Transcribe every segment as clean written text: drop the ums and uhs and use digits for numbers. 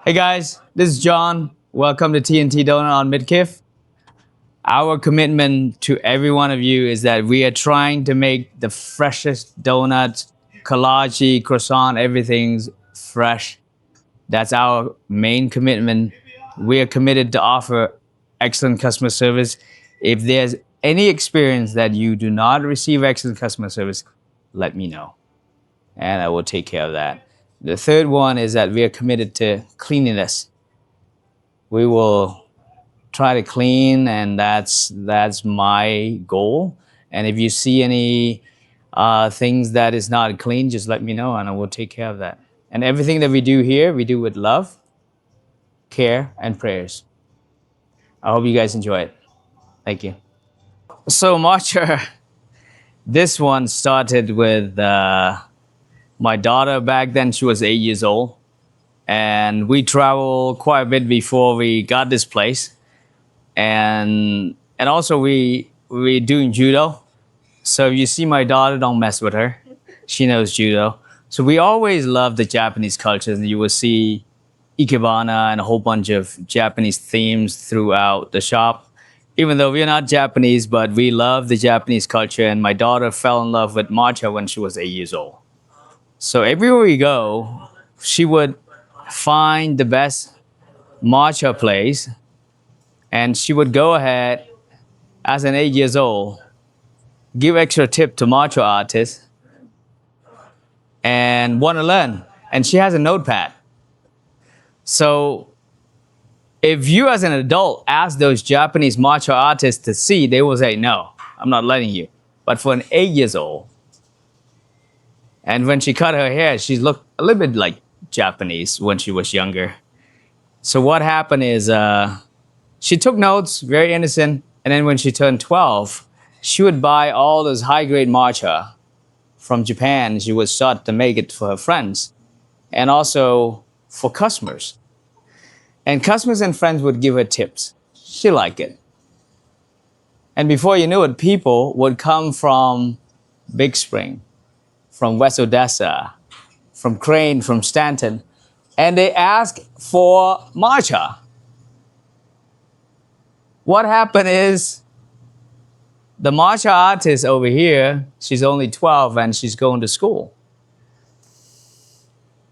Hey guys, this is John. Welcome to TNT Donut on Midkiff. Our commitment to every one of you is that we are trying to make the freshest donuts, kolache, croissant, everything's fresh. That's our main commitment. We are committed to offer excellent customer service. If there's any experience that you do not receive excellent customer service, let me know and I will take care of that. The third one is that we are committed to cleanliness. We will try to clean, and that's my goal. And if you see any things that is not clean, just let me know, and I will take care of that. And everything that we do here, we do with love, care, and prayers. I hope you guys enjoy it. Thank you. So matcha, this one started with my daughter. Back then she was 8 years old, and we traveled quite a bit before we got this place. And also we doing judo. So if you see my daughter, don't mess with her. She knows judo. So we always love the Japanese culture, and you will see ikebana and a whole bunch of Japanese themes throughout the shop. Even though we're not Japanese, but we love the Japanese culture, and my daughter fell in love with matcha when she was 8 years old. So everywhere we go, she would find the best matcha place, and she would go ahead as an 8 years old, give extra tip to matcha artists, and want to learn. And she has a notepad. So if you as an adult ask those Japanese matcha artists to see, they will say, no, I'm not letting you. But for an 8 years old, and when she cut her hair, she looked a little bit like Japanese when she was younger. So what happened is she took notes, very innocent, and then when she turned 12, she would buy all those high-grade matcha from Japan. She would start to make it for her friends and also for customers. And customers and friends would give her tips. She liked it. And before you knew it, people would come from Big Spring, from West Odessa, from Crane, from Stanton, and they ask for matcha. What happened is the matcha artist over here, she's only 12 and she's going to school.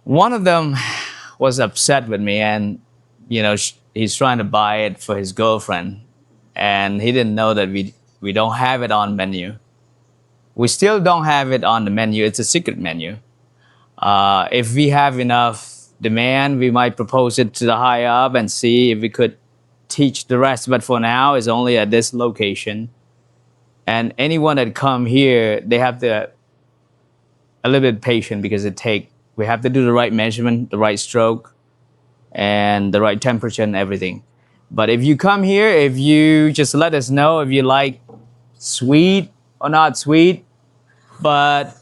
One of them was upset with me, and he's trying to buy it for his girlfriend, and he didn't know that we don't have it on menu. We still don't have it on the menu. It's a secret menu. If we have enough demand, we might propose it to the high up and see if we could teach the rest. But for now, it's only at this location. And anyone that come here, they have to a little bit patient, because we have to do the right measurement, the right stroke, and the right temperature and everything. But if you come here, if you just let us know if you like sweet or not sweet, and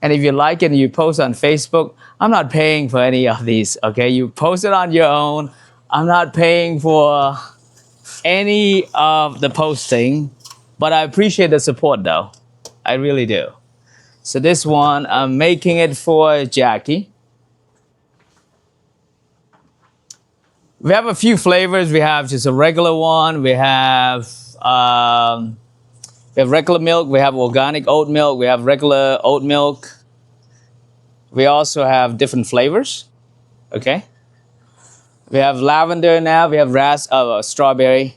if you like it and you post on Facebook, I'm not paying for any of these, okay? You post it on your own. I'm not paying for any of the posting, but I appreciate the support though. I really do. So this one, I'm making it for Jackie. We have a few flavors. We have just a regular one. We have regular milk. We have organic oat milk. We have regular oat milk. We also have different flavors. Okay. We have lavender now. We have strawberry.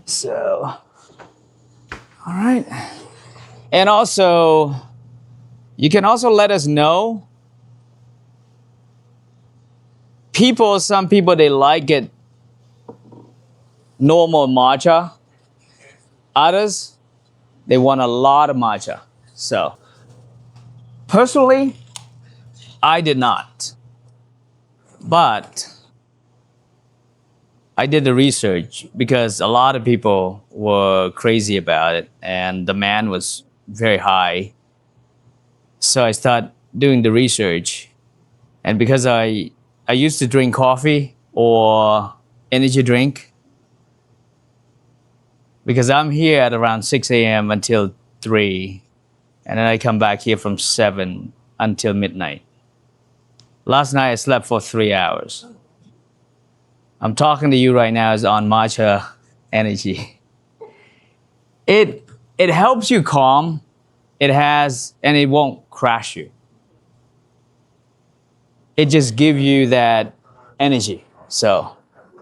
So, all right. And also, you can also let us know. Some people, they like it normal matcha. Others, they want a lot of matcha. So, personally, I did not. But I did the research because a lot of people were crazy about it and demand was very high. So I started doing the research. And because I used to drink coffee or energy drink, because I'm here at around 6 a.m. until 3. and then I come back here from 7 until midnight. Last night I slept for 3 hours. I'm talking to you right now is on matcha energy. It helps you calm. And it won't crash you. It just gives you that energy. So,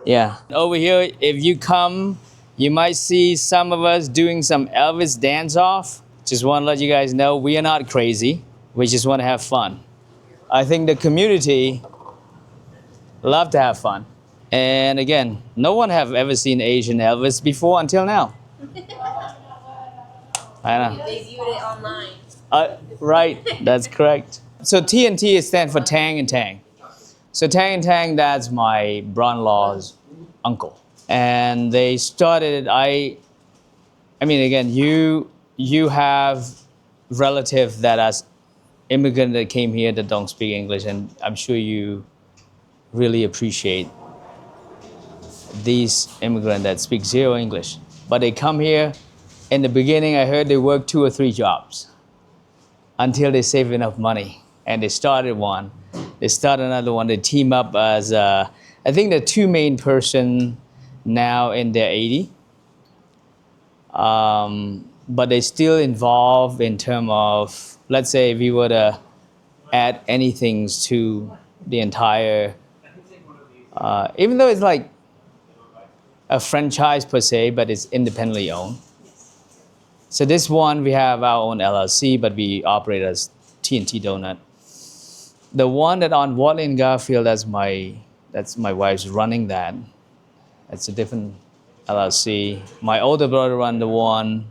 yeah. Over here, if you come, you might see some of us doing some Elvis dance off. Just want to let you guys know we are not crazy. We just want to have fun. I think the community love to have fun. And again, no one have ever seen Asian Elvis before until now. I know. They viewed it online. Right, that's correct. So TNT stands for Tang and Tang. So Tang and Tang, that's my brother-in-law's uncle. And they started, I mean, again, you have relatives that are immigrants that came here that don't speak English, and I'm sure you really appreciate these immigrants that speak zero English. But they come here, in the beginning I heard they work 2 or 3 jobs until they save enough money. And they started one, they started another one, they team up as, I think the 2 main person now in their 80. But they still involved in terms of, let's say if we were to add anything to the entire, even though it's like a franchise per se, but it's independently owned. So this one, we have our own LLC, but we operate as TNT Donut. The one that on Watley and Garfield, that's my wife's running that. It's a different LLC. My older brother run the one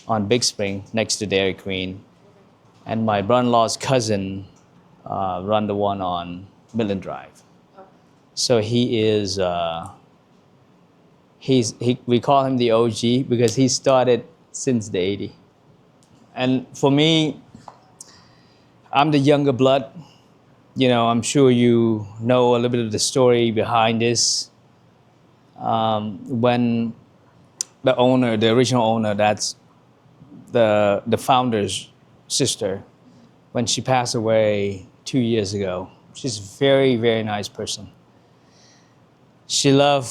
on Big Spring next to Dairy Queen. And my brother-in-law's cousin run the one on Midland Drive. So he is, we call him the OG because he started since the 80s. And for me, I'm the younger blood. You know, I'm sure you know a little bit of the story behind this. When the owner, the original owner, that's the founder's sister, when she passed away 2 years ago, she's a very, very nice person. She loved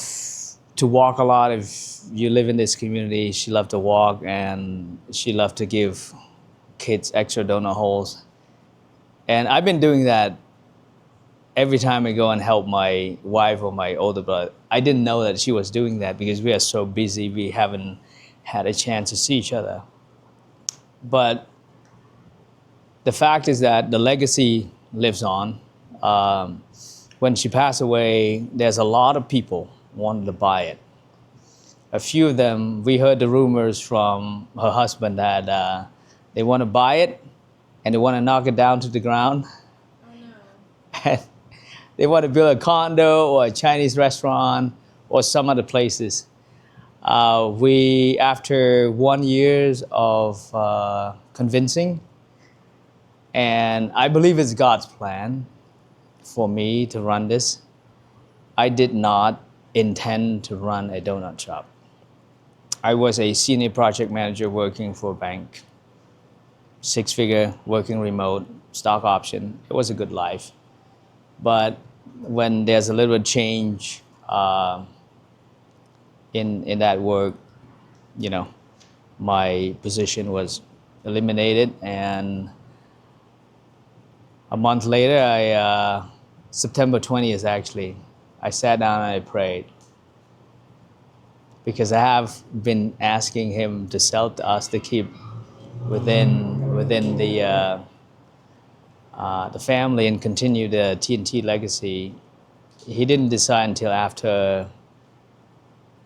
to walk a lot. If you live in this community, she loved to walk, and she loved to give kids extra donut holes. And I've been doing that every time I go and help my wife or my older brother. I didn't know that she was doing that because we are so busy, we haven't had a chance to see each other. But the fact is that the legacy lives on. When she passed away, there's a lot of people wanted to buy it. A few of them, we heard the rumors from her husband that they want to buy it and they want to knock it down to the ground. Oh no. And they want to build a condo or a Chinese restaurant or some other places. We, after 1 year of convincing, and I believe it's God's plan for me to run this, I did not intend to run a donut shop. I was a senior project manager working for a bank, 6-figure, working remote, stock option. It was a good life. But when there's a little bit change in that work, you know, my position was eliminated, and a month later, September 20th actually, I sat down and I prayed. Because I have been asking him to sell to us to keep within the family and continue the TNT legacy. He didn't decide until after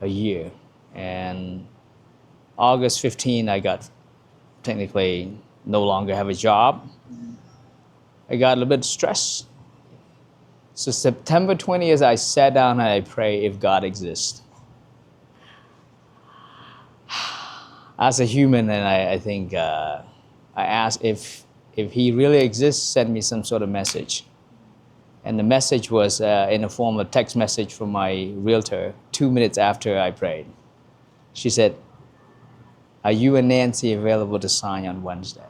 a year. And August 15, I got technically no longer have a job. I got a little bit stressed. So September 20th, I sat down and I prayed if God exists. As a human, and I think I asked if he really exists, send me some sort of message. And the message was in the form of a text message from my realtor 2 minutes after I prayed. She said, Are you and Nancy available to sign on Wednesday?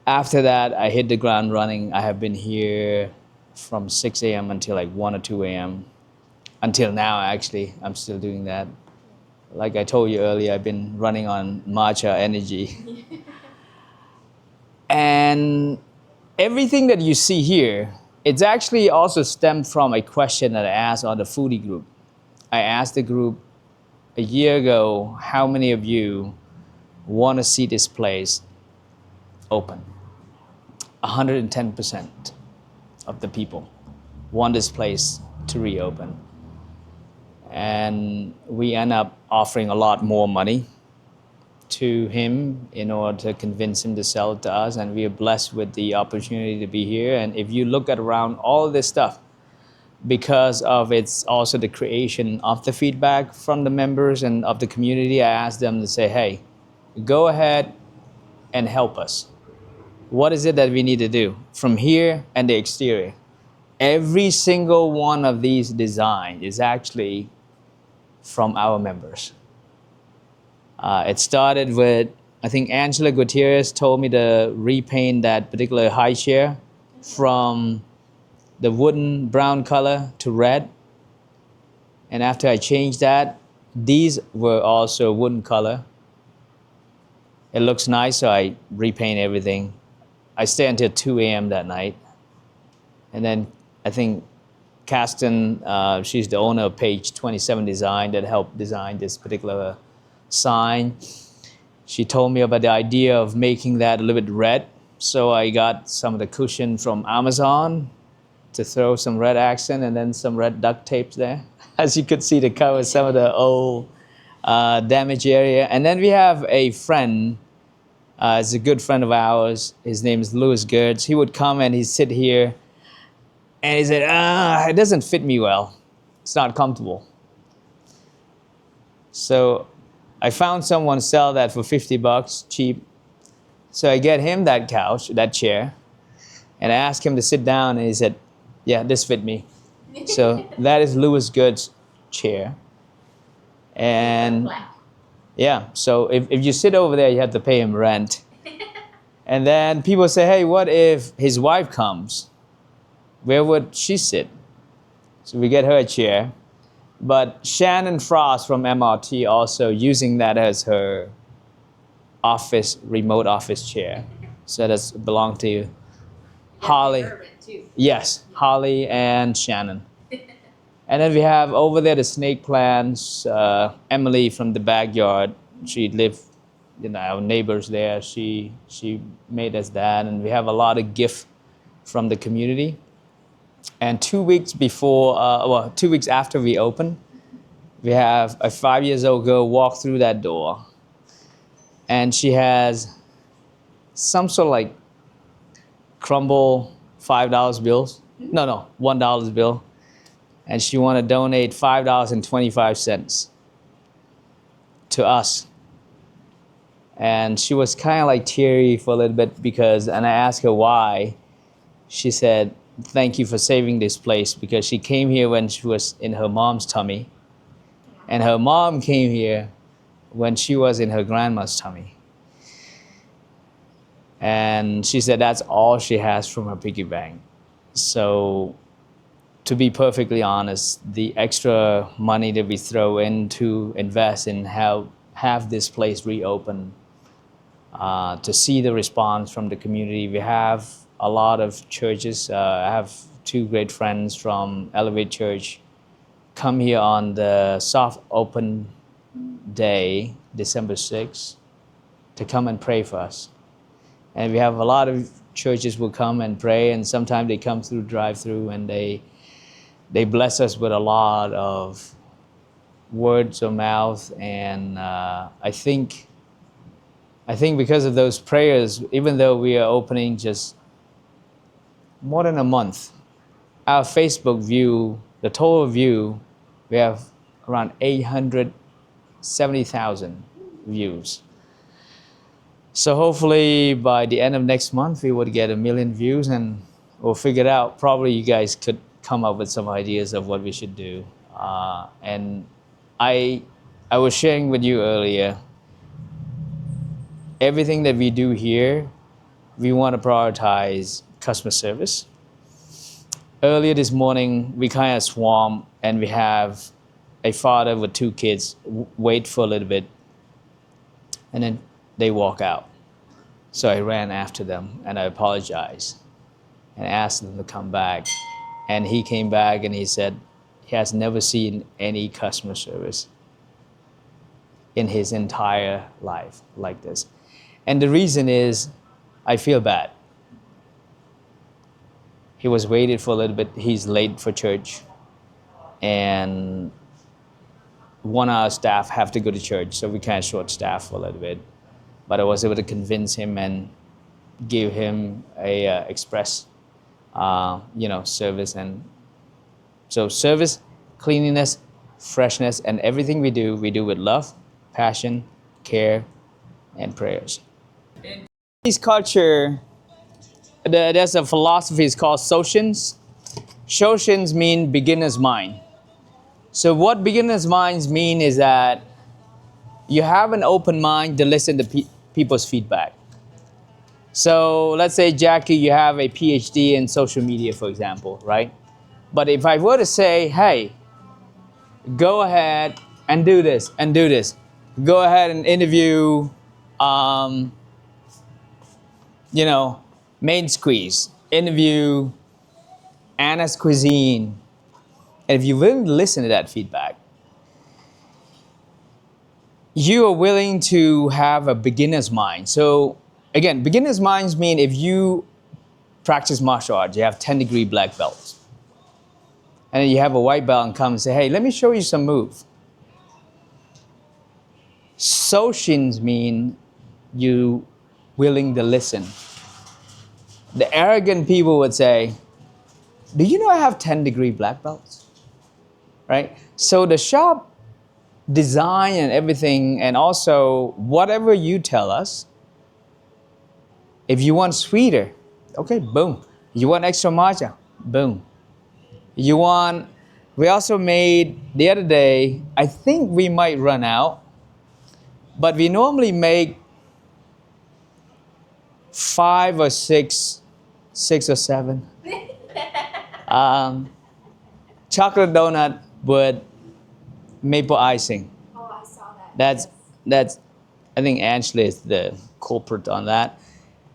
After that, I hit the ground running. I have been here from 6 a.m. until like 1 or 2 a.m. Until now, actually, I'm still doing that. Like I told you earlier, I've been running on matcha energy. And everything that you see here, it's actually also stemmed from a question that I asked on the foodie group. I asked the group a year ago, how many of you want to see this place open? 110% of the people want this place to reopen. And we end up offering a lot more money to him in order to convince him to sell it to us. And we are blessed with the opportunity to be here. And if you look at around all of this stuff, because of it's also the creation of the feedback from the members and of the community, I asked them to say, hey, go ahead and help us. What is it that we need to do from here and the exterior? Every single one of these designs is actually from our members. It started with, I think Angela Gutierrez told me to repaint that particular high chair from the wooden brown color to red. And after I changed that, these were also wooden color. It looks nice, so I repaint everything. I stay until 2 a.m. that night. And then I think Kasten, she's the owner of Page 27 Design that helped design this particular sign. She told me about the idea of making that a little bit red. So I got some of the cushion from Amazon to throw some red accent and then some red duct tapes there. As you could see, to cover some of the old damaged area. And then we have a friend, it's a good friend of ours. His name is Louis Gertz. He would come and he'd sit here and he said, it doesn't fit me well. It's not comfortable. So I found someone sell that for $50, cheap. So I get him that couch, that chair, and I asked him to sit down and he said, yeah, this fit me. So that is Louis Gertz's chair. And yeah, so if you sit over there, you have to pay him rent. And then people say, hey, what if his wife comes? Where would she sit? So we get her a chair. But Shannon Frost from MRT also using that as her office, remote office chair. So that's belong to Holly. Yes, Holly and Shannon. And then we have over there the snake plants. Emily from the backyard. She lived, our neighbors there. She made us that, and we have a lot of gifts from the community. And 2 weeks before, 2 weeks after we open, we have a 5-year-old girl walk through that door, and she has some sort of like crumble $5 bills. No, $1 bill. And she want to donate $5.25 to us. And she was kind of like teary for a little bit because, and I asked her why. She said, thank you for saving this place, because she came here when she was in her mom's tummy. And her mom came here when she was in her grandma's tummy. And she said that's all she has from her piggy bank. So to be perfectly honest, the extra money that we throw in to invest in have this place reopened, to see the response from the community. We have a lot of churches. I have 2 great friends from Elevate Church come here on the soft open day, December 6th, to come and pray for us. And we have a lot of churches will come and pray, and sometimes they come through drive-through and they bless us with a lot of words of mouth. And I think because of those prayers, even though we are opening just more than a month, our Facebook view, the total view, we have around 870,000 views. So hopefully by the end of next month, we would get 1 million views, and we'll figure it out. Probably you guys could come up with some ideas of what we should do. And I was sharing with you earlier, everything that we do here, we want to prioritize customer service. Earlier this morning, we kind of swarm and we have a father with 2 kids wait for a little bit and then they walk out. So I ran after them and I apologized and asked them to come back. And he came back and he said he has never seen any customer service in his entire life like this. And the reason is, I feel bad. He was waited for a little bit, he's late for church, and one of our staff have to go to church, so we kind of short staff for a little bit. But I was able to convince him and give him a express, service. And so service, cleanliness, freshness, and everything we do with love, passion, care, and prayers. In Chinese culture, there's a philosophy, it's called Shoushins. Shoushins mean beginner's mind. So what beginner's minds mean is that you have an open mind to listen to people's feedback. So let's say, Jackie, you have a PhD in social media, for example, right? But if I were to say, hey, go ahead and do this and do this. Go ahead and interview, Main Squeeze, interview Anna's Cuisine. And if you're willing to listen to that feedback, you are willing to have a beginner's mind. So again, beginner's minds mean if you practice martial arts, you have 10-degree black belts, and then you have a white belt and come and say, hey, let me show you some move. Shoushins mean you willing to listen. The arrogant people would say, do you know I have 10-degree black belts? Right? So the shop design and everything, and also whatever you tell us, if you want sweeter, okay, boom. You want extra matcha, boom. We also made the other day, I think we might run out, but we normally make 5 or 6 or 7 chocolate donut with maple icing. Oh, I saw that. That's I think Ashley is the culprit on that.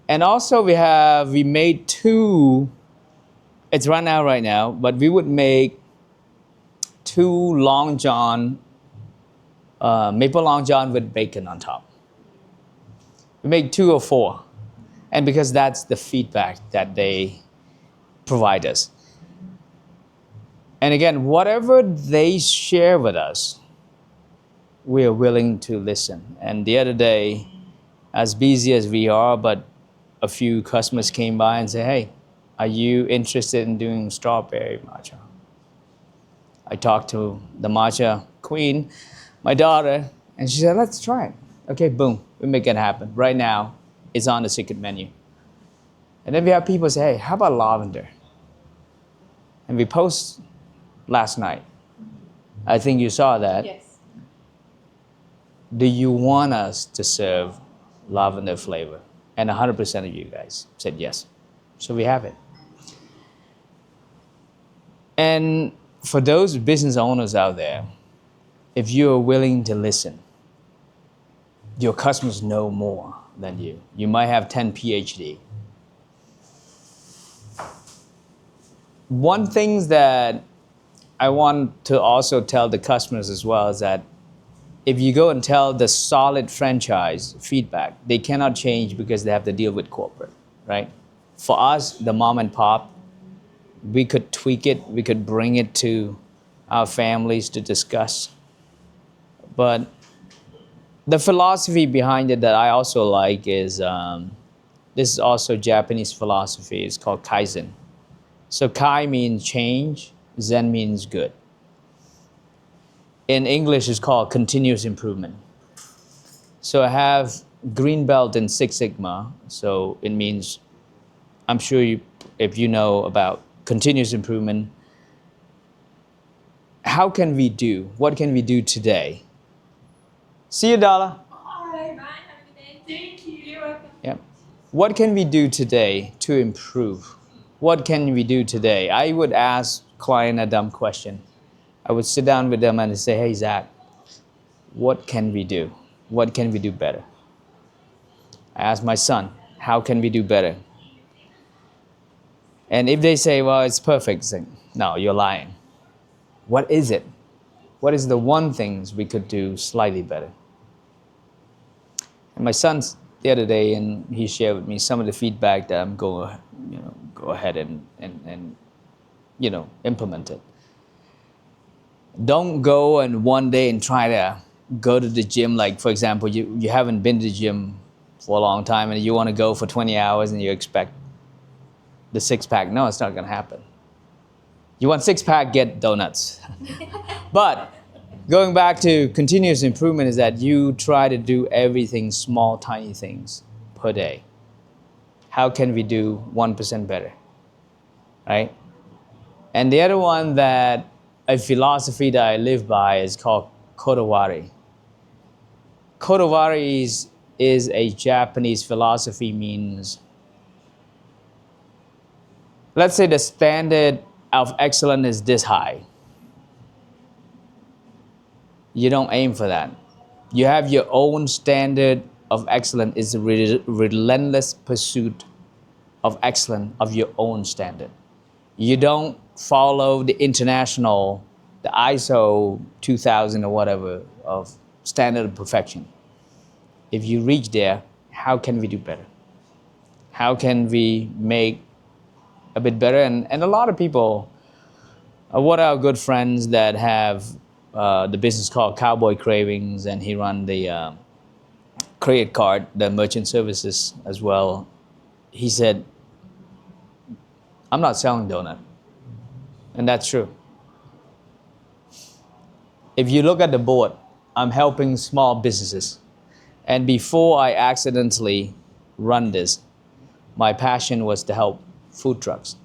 And also we made 2, it's run out right now, but we would make 2 Long John, maple Long John with bacon on top. We make 2 or 4. And because that's the feedback that they provide us. And again, whatever they share with us, we are willing to listen. And the other day, as busy as we are, but a few customers came by and said, hey, are you interested in doing strawberry matcha? I talked to the matcha queen, my daughter, and she said, let's try it. Okay, boom, we make it happen. Right now, it's on the secret menu. And then we have people say, hey, how about lavender? And we post last night. I think you saw that. Yes. Do you want us to serve lavender flavor? And 100% of you guys said yes. So we have it. And for those business owners out there, if you are willing to listen, your customers know more than you. You might have 10 PhD. One thing that I want to also tell the customers as well is that if you go and tell the solid franchise feedback, they cannot change because they have to deal with corporate, right? For us, the mom and pop, we could tweak it, we could bring it to our families to discuss. But the philosophy behind it that I also like is, this is also Japanese philosophy, it's called Kaizen. So Kai means change, Zen means good. In English, it's called continuous improvement. So I have green belt in Six Sigma, so it means, I'm sure if you know about continuous improvement, what can we do today? See you, Dala. All right, bye. Have a good day. Thank you. You're welcome. Yeah. What can we do today to improve? What can we do today? I would ask client a dumb question. I would sit down with them and say, hey, Zach, what can we do? What can we do better? I ask my son, how can we do better? And if they say, well, it's perfect, it's like, no, you're lying. What is it? What is the one things we could do slightly better? And my son's the other day, and he shared with me some of the feedback that I'm going to, go ahead and implement it. Don't go and one day and try to go to the gym. Like, for example, you haven't been to the gym for a long time and you want to go for 20 hours and you expect the six-pack. No, it's not going to happen. You want six-pack, get donuts. But going back to continuous improvement is that you try to do everything, small, tiny things per day. How can we do 1% better, right? And the other one that a philosophy that I live by is called Kodawari. Kodawari is a Japanese philosophy, means, let's say the standard of excellence is this high. You don't aim for that. You have your own standard of excellence. It's a relentless pursuit of excellence of your own standard. You don't follow the international, the ISO 2000 or whatever of standard of perfection. If you reach there, how can we do better? How can we make a bit better? And a lot of people, what are our good friends that have the business called Cowboy Cravings, and he run the credit card, the merchant services as well. He said, I'm not selling donut. And that's true. If you look at the board, I'm helping small businesses. And before I accidentally run this, my passion was to help food trucks,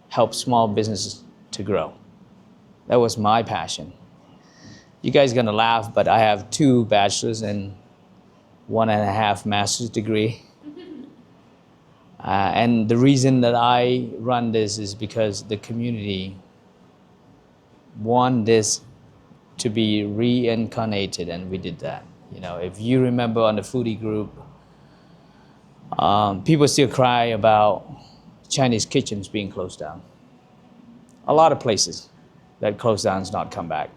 help small businesses to grow. That was my passion. You guys are gonna laugh, but I have 2 bachelor's and 1.5 master's degree. And the reason that I run this is because the community want this to be reincarnated, and we did that. If you remember on the foodie group, people still cry about Chinese kitchens being closed down. A lot of places that close down has not come back.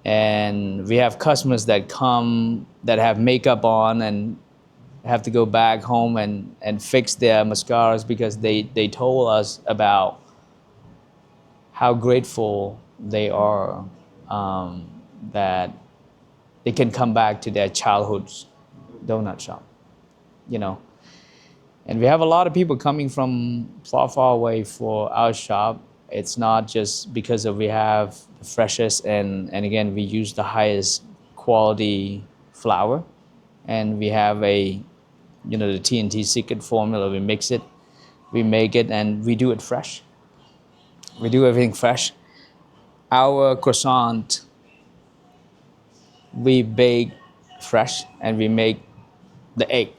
And we have customers that come that have makeup on and have to go back home and fix their mascaras because they told us about how grateful they are that they can come back to their childhood's donut shop, And we have a lot of people coming from far, far away for our shop. It's not just because we have the freshest and again, we use the highest quality flour, and we have the TNT secret formula. We mix it, we make it, and we do it fresh. We do everything fresh. Our croissant, we bake fresh, and we make the egg.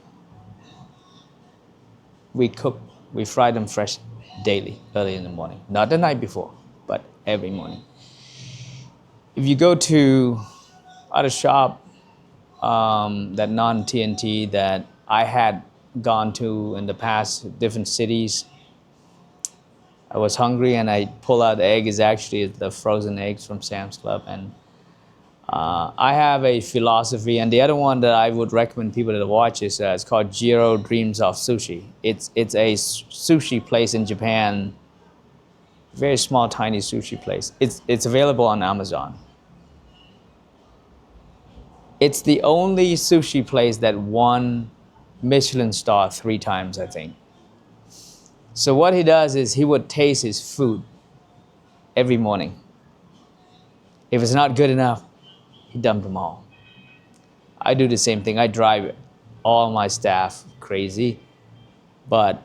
We cook, we fry them fresh daily, early in the morning. Not the night before, but every morning. If you go to other shop, that non-TNT that I had gone to in the past, different cities, I was hungry and I pull out the egg. Is actually the frozen eggs from Sam's Club. And I have a philosophy, and the other one that I would recommend people to watch is it's called Jiro Dreams of Sushi. It's a sushi place in Japan, very small, tiny sushi place. It's available on Amazon. It's the only sushi place that won Michelin star 3 times, I think. So what he does is he would taste his food every morning. If it's not good enough, he dumped them all. I do the same thing. I drive all my staff crazy, but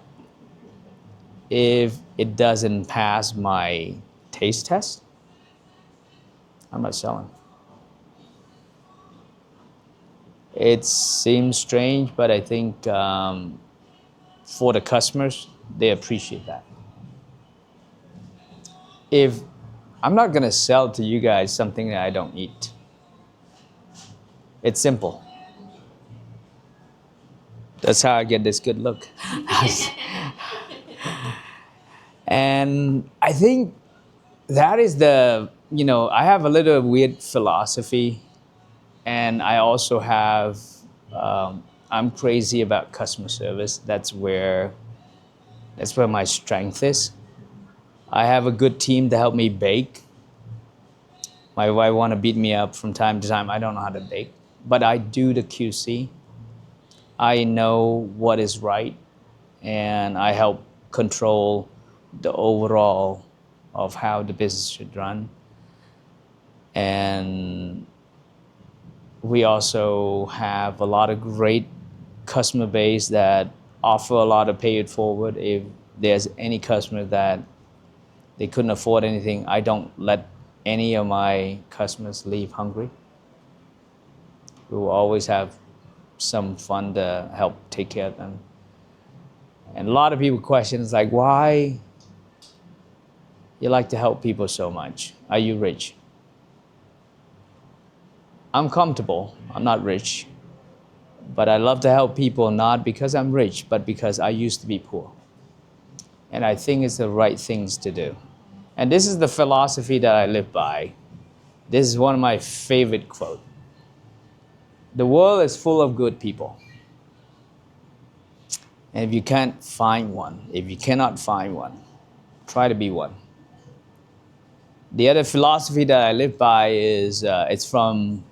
if it doesn't pass my taste test, I'm not selling. It seems strange, but I think for the customers, they appreciate that. If I'm not gonna sell to you guys something that I don't eat, it's simple. That's how I get this good look. And I think that is I have a little weird philosophy, and I also have, I'm crazy about customer service. That's where my strength is. I have a good team to help me bake. My wife want to beat me up from time to time. I don't know how to bake, but I do the QC. I know what is right, and I help control the overall of how the business should run. And we also have a lot of great customer base that offer a lot of pay it forward. If there's any customer that they couldn't afford anything, I don't let any of my customers leave hungry. We will always have some fun to help take care of them. And a lot of people question is like, why you like to help people so much? Are you rich? I'm comfortable. I'm not rich. But I love to help people not because I'm rich, but because I used to be poor. And I think it's the right things to do. And this is the philosophy that I live by. This is one of my favorite quotes. The world is full of good people. And if you cannot find one, try to be one. The other philosophy that I live by is, it's from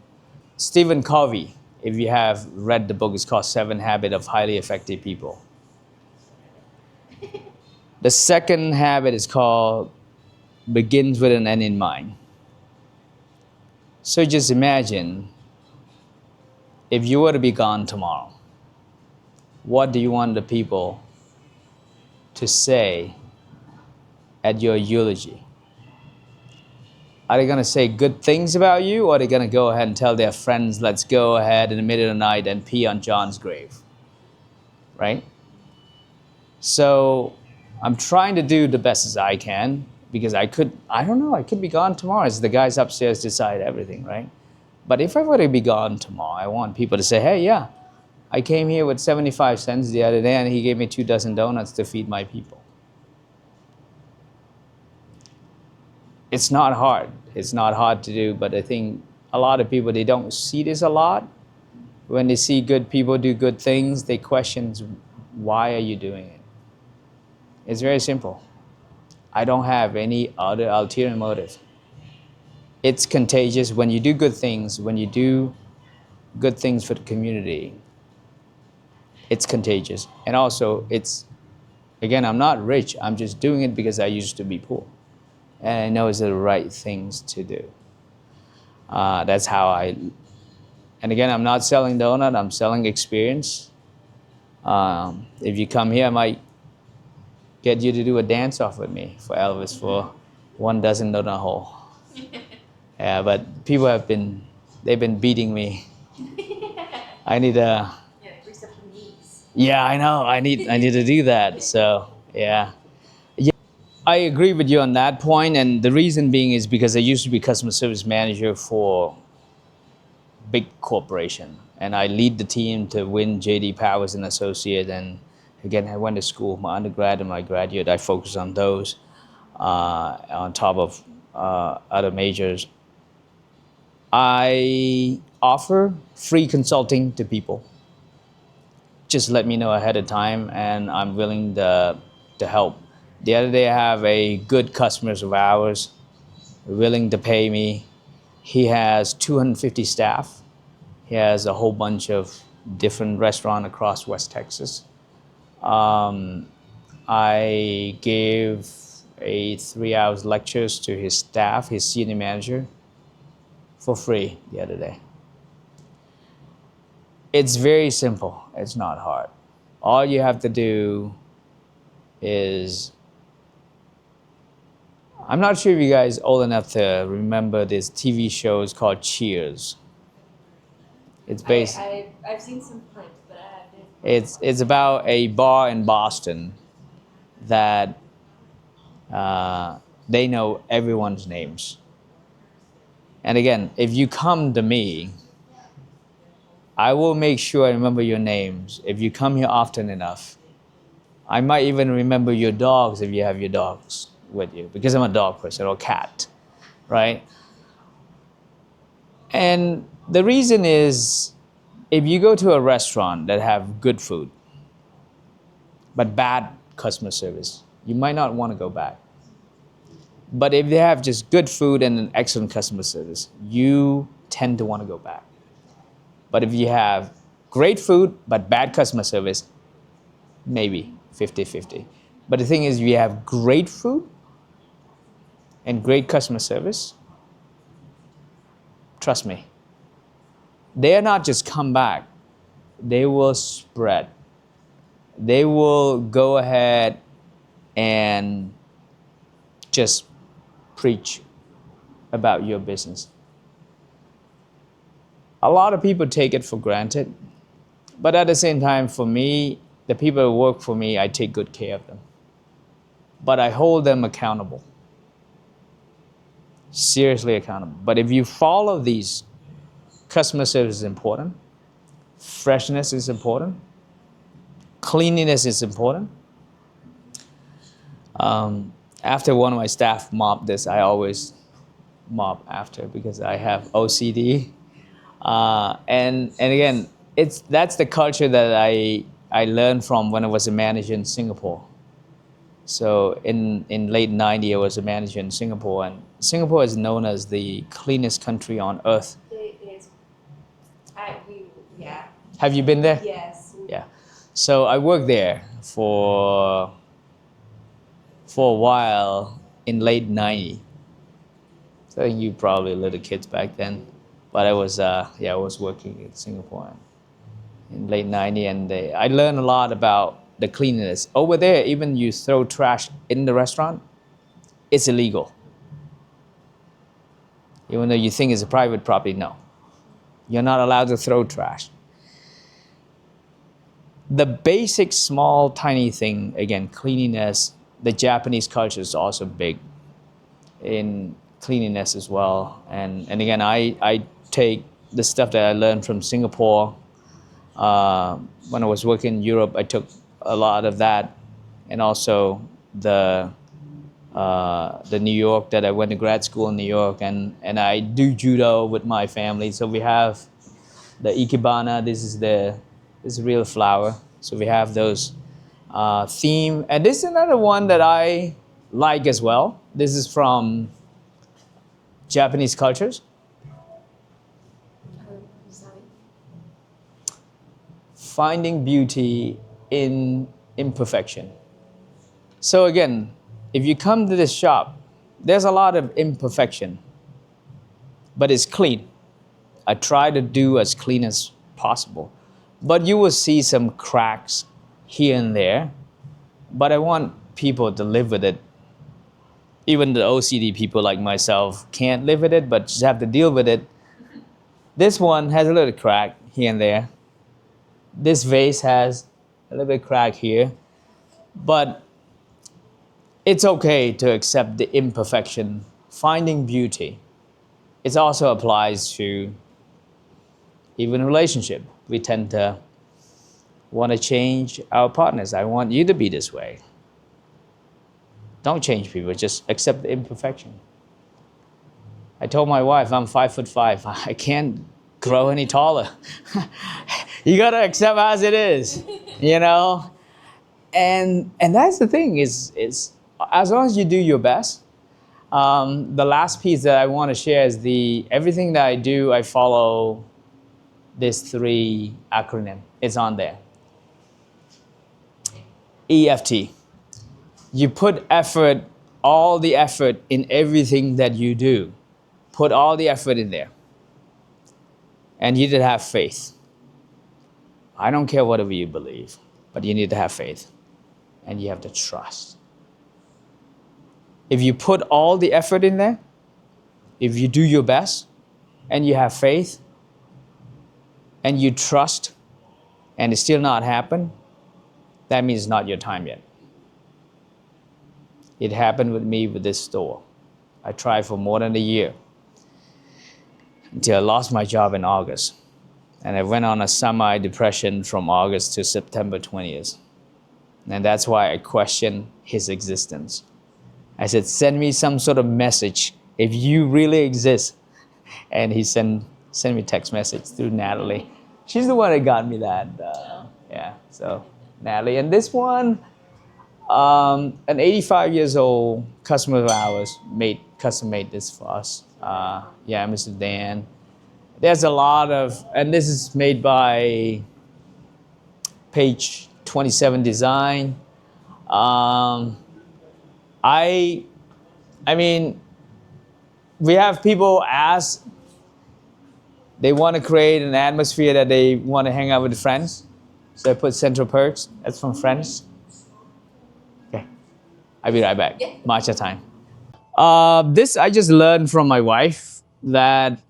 Stephen Covey. If you have read the book, it's called 7 Habits of Highly Effective People. The second habit is called begins with an end in mind. So just imagine if you were to be gone tomorrow, what do you want the people to say at your eulogy? Are they going to say good things about you, or are they going to go ahead and tell their friends, let's go ahead in the middle of the night and pee on John's grave? Right? So I'm trying to do the best as I can, because I don't know, I could be gone tomorrow. As the guys upstairs decide everything, right? But if I were to be gone tomorrow, I want people to say, hey, yeah, I came here with 75 cents the other day and he gave me 2 dozen donuts to feed my people. It's not hard. It's not hard to do, but I think a lot of people, they don't see this a lot. When they see good people do good things, they question, why are you doing it? It's very simple. I don't have any other ulterior motive. It's contagious. When you do good things, when you do good things for the community, it's contagious. And also, again, I'm not rich. I'm just doing it because I used to be poor. And I know it's the right things to do. That's how and again, I'm not selling donut, I'm selling experience. If you come here, I might get you to do a dance off with me for Elvis for 1 dozen donut hole. Yeah, but people they've been beating me. I need a... Yeah, grease up the knees. Yeah, I know, I need to do that, so yeah. I agree with you on that point, and the reason being is because I used to be customer service manager for big corporation, and I lead the team to win JD Powers and Associate. And again, I went to school, my undergrad and my graduate, I focus on those on top of other majors. I offer free consulting to people. Just let me know ahead of time, and I'm willing to help. The other day, I have a good customers of ours willing to pay me. He has 250 staff. He has a whole bunch of different restaurants across West Texas. I gave a 3 hours lectures to his staff, his senior manager, for free the other day. It's very simple. It's not hard. All you have to do is, I'm not sure if you guys are old enough to remember this TV shows called Cheers. It's based. I've seen some clips, but I haven't. It's about a bar in Boston that they know everyone's names. And again, if you come to me, I will make sure I remember your names. If you come here often enough, I might even remember your dogs if you have your dogs with you, because I'm a dog person, or cat, right? And the reason is, if you go to a restaurant that have good food, but bad customer service, you might not want to go back. But if they have just good food and an excellent customer service, you tend to want to go back. But if you have great food but bad customer service, maybe 50-50. But the thing is, if you have great food and great customer service, trust me, they are not just come back, they will spread. They will go ahead and just preach about your business. A lot of people take it for granted, but at the same time, for me, the people who work for me, I take good care of them. But I hold them accountable. Seriously accountable. But if you follow these, customer service is important, freshness is important, cleanliness is important. After one of my staff mopped this, I always mop after, because I have OCD. And again, that's the culture that I learned from when I was a manager in Singapore. So in late 90s, I was a manager in Singapore, and Singapore is known as the cleanest country on earth. It is. Yeah. Have you been there? Yes. Yeah. So I worked there for a while in late 90s. So I think you probably little kids back then. But I was working in Singapore in late 90s, and I learned a lot about the cleanliness. Over there, even you throw trash in the restaurant, it's illegal. Even though you think it's a private property, no. You're not allowed to throw trash. The basic, small, tiny thing, again, cleanliness, the Japanese culture is also big in cleanliness as well. And again, I take the stuff that I learned from Singapore. When I was working in Europe, I took a lot of that, and also the New York, that I went to grad school in New York, and I do judo with my family. So we have the ikebana. This is real flower. So we have those theme, and this is another one that I like as well. This is from Japanese cultures. Sorry. Finding beauty in imperfection. So again, if you come to this shop, there's a lot of imperfection, but it's clean. I try to do as clean as possible, but you will see some cracks here and there, but I want people to live with it. Even the OCD people like myself can't live with it, but just have to deal with it. This one has a little crack here and there. This vase has a little bit crack here, but it's okay to accept the imperfection. Finding beauty. It also applies to even a relationship. We tend to want to change our partners. I want you to be this way. Don't change people, just accept the imperfection. I told my wife I'm 5'5". I can't grow any taller. You gotta accept as it is, you know? And that's the thing, is as long as you do your best. The last piece that I want to share is everything that I do, I follow this 3 acronym. It's on there. EFT. You put effort, all the effort in everything that you do. Put all the effort in there. And you need to have faith. I don't care whatever you believe, but you need to have faith. And you have to trust. If you put all the effort in there, if you do your best, and you have faith, and you trust and it's still not happen, that means it's not your time yet. It happened with me with this store. I tried for more than a year until I lost my job in August. And I went on a semi-depression from August to September 20th. And that's why I questioned his existence. I said, send me some sort of message if you really exist. And he sent me text message through Natalie. She's the one that got me that. So Natalie. And this one, an 85 years old customer of ours custom made this for us. Mr. Dan. There's a lot of, and this is made by Page 27 Design. I mean, we have people ask, they want to create an atmosphere that they want to hang out with friends. So I put Central Perks, that's from Friends. Okay, I'll be right back. Matcha time. This I just learned from my wife that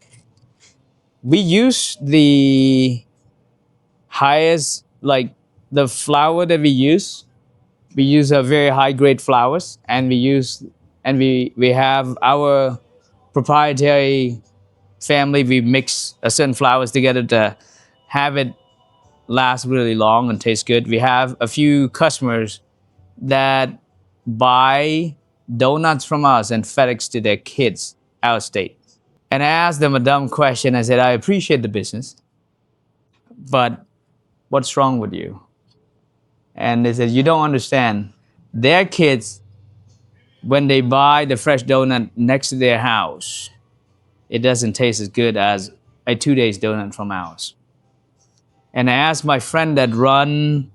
we use the highest, like the flour that we use a very high grade flours, and we have our proprietary family. We mix certain flours together to have it last really long and taste good. We have a few customers that buy donuts from us and FedEx to their kids out of state. And I asked them a dumb question. I said, I appreciate the business, but what's wrong with you? And they said, you don't understand. Their kids, when they buy the fresh donut next to their house, it doesn't taste as good as a 2 days donut from ours. And I asked my friend that run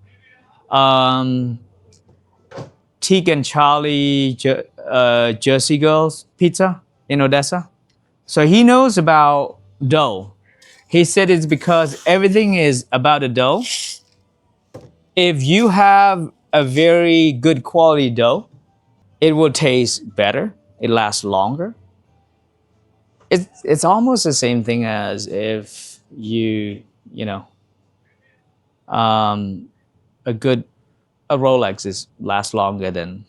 Teak and Charlie Jersey Girls Pizza in Odessa. So he knows about dough. He said it's because everything is about the dough. If you have a very good quality dough, it will taste better. It lasts longer. It's almost the same thing as if a Rolex lasts longer than,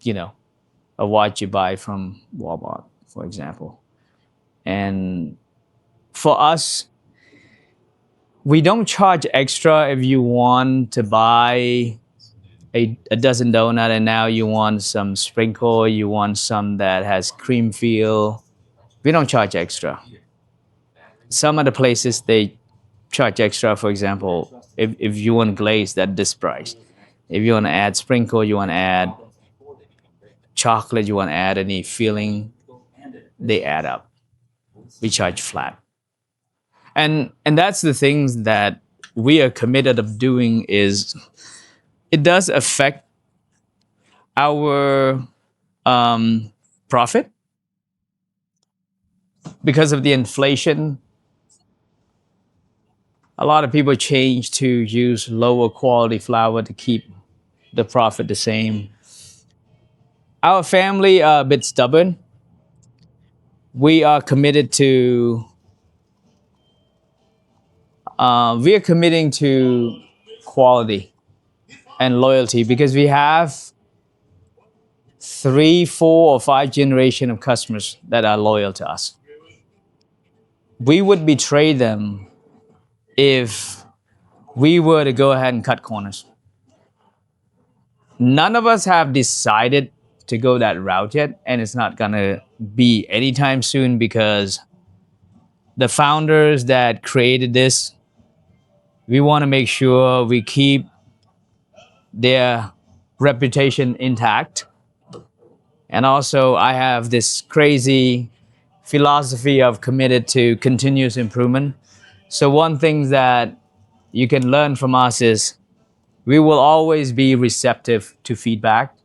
a watch you buy from Walmart, for example. And for us, we don't charge extra if you want to buy a dozen donut and now you want some sprinkle, you want some that has cream feel. We don't charge extra. Some other places, they charge extra. For example, if you want glaze, that's this price. If you want to add sprinkle, you want to add chocolate, you want to add any filling, they add up. We charge flat. And that's the things that we are committed of doing is it does affect our profit because of the inflation. A lot of people change to use lower quality flour to keep the profit the same. Our family are a bit stubborn. We are committed to committing to quality and loyalty because we have 3, 4, or 5 generations of customers that are loyal to us. We would betray them if we were to go ahead and cut corners. None of us have decided to go that route yet, and it's not gonna be anytime soon because the founders that created this, we want to make sure we keep their reputation intact. And also, I have this crazy philosophy of committed to continuous improvement. So one thing that you can learn from us is we will always be receptive to feedback.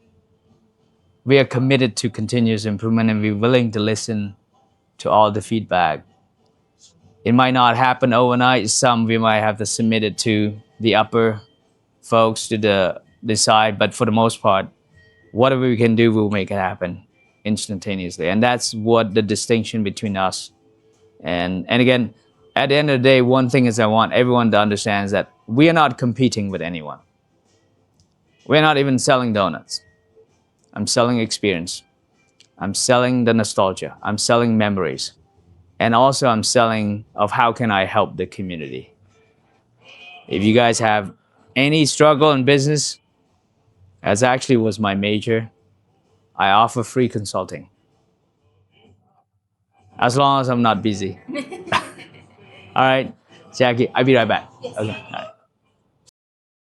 We are committed to continuous improvement and we're willing to listen to all the feedback. It might not happen overnight. Some we might have to submit it to the upper folks to decide, but for the most part, whatever we can do, we'll make it happen instantaneously. And that's what the distinction between us and again, At the end of the day, one thing is I want everyone to understand is that we are not competing with anyone. We're not even selling donuts. I'm selling experience. I'm selling the nostalgia. I'm selling memories. And also I'm selling of how can I help the community. If you guys have any struggle in business, as actually was my major, I offer free consulting. As long as I'm not busy. All right, Jackie, I'll be right back. Okay. All right.